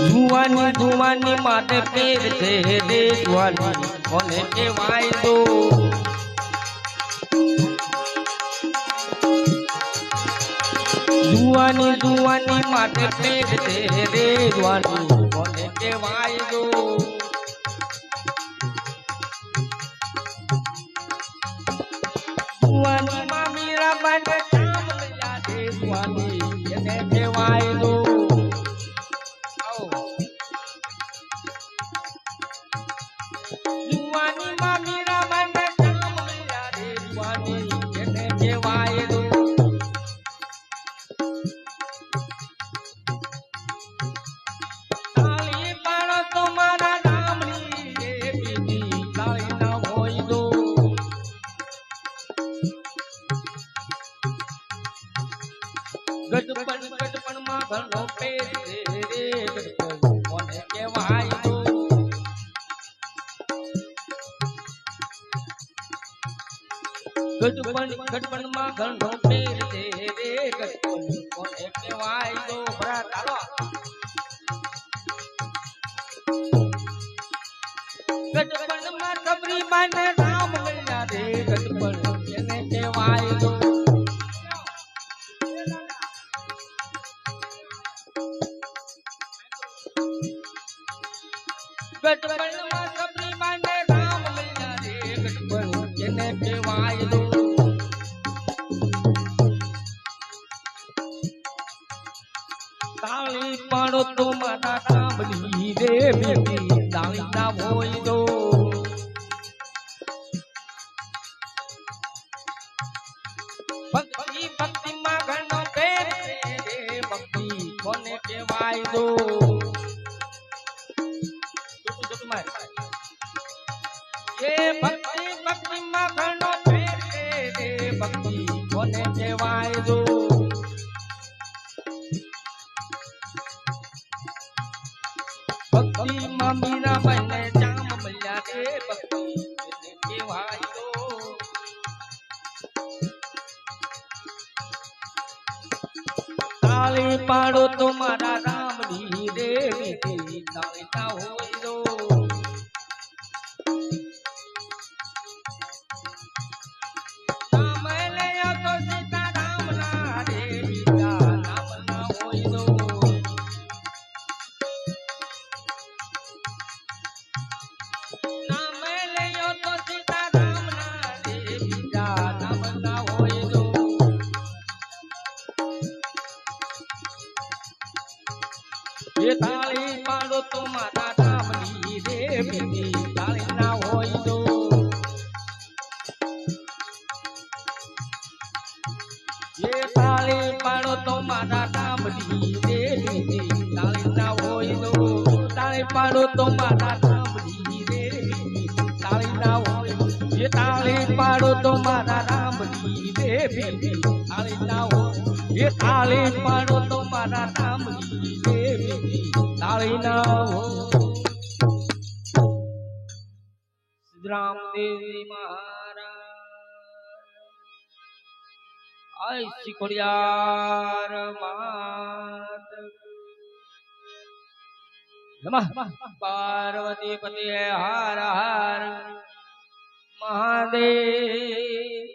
જુવાની જુવાની માટે પેર છે રે જુવાની કોને કહેવાય દો જુવાની જુવાની માટે પેર છે રે જુવાની કોને કહેવાય દો જુવાની માં મીરા બાને કામ લયા રે જુવાની એને કહેવાય દો જુવાની માં મીરા બાને કામ લયા રે જુવાની એને કહેવાય દો તાળી પાડો તો મારા રામની રે બીજી તાળી ના હોય દો ગઢપણ માં ઘણો પેર છે રે ગઢપણ કોને કહેવાય દો ગઢપણ માં ઘણો પેર છે રે ગઢપણ કોને કહેવાય દો ભરા ચાલો ગઢપણ માં ખબરી બાને રામ મળ્યા રે ગઢપણ એને કહેવાય દો ગઢપણ માં ખબરી બાને રામ મળ્યા રે ગઢપણ એને કહેવાય દો તાળી પાડો તો મારા કામની રે બેબી તાળી ના હોય દો ભક્તિ ભક્તિ માં ઘણો ફેર છે રે ભક્તિ કોને કહેવાય દો એ ભક્તિ ભક્તિ માં ઘણો ફેર છે રે ભક્તિ કોને કહેવાય દો ભક્તિ માં મીરા બાને જામ મળ્યા રે ભક્તિ એને કહેવાય દો તાળી પાડો તો મારા રામની રે બીજી તાળી ના હોય દો નામ લેયો તો સીતા રામ ના રે બીજા નામ ના હોય દો નામ લેયો તો સીતા રામ ના રે બીજા નામ ના હોય દો એ તાળી પાડો તો મારા રામની રે બીજી તાળી ના હોય દો એ તાળી પાડો તો મારા રામની રે બીજી તાળી ના હોય દો તાળી પાડો તો મારા રામની રે બીજી તાળી ના હોય એ તાળી પાડો તો મારા રામની રે બીજી તાળી ના હોય એ તાળી પાડો તો મારા રામની રે બીજી તાળી ના હોય સિદ્ધરામ દેવજી મહારાજ આય શિકોડિયાર માત નમઃ પાર્વતી પતિ હર હર મહાદેવ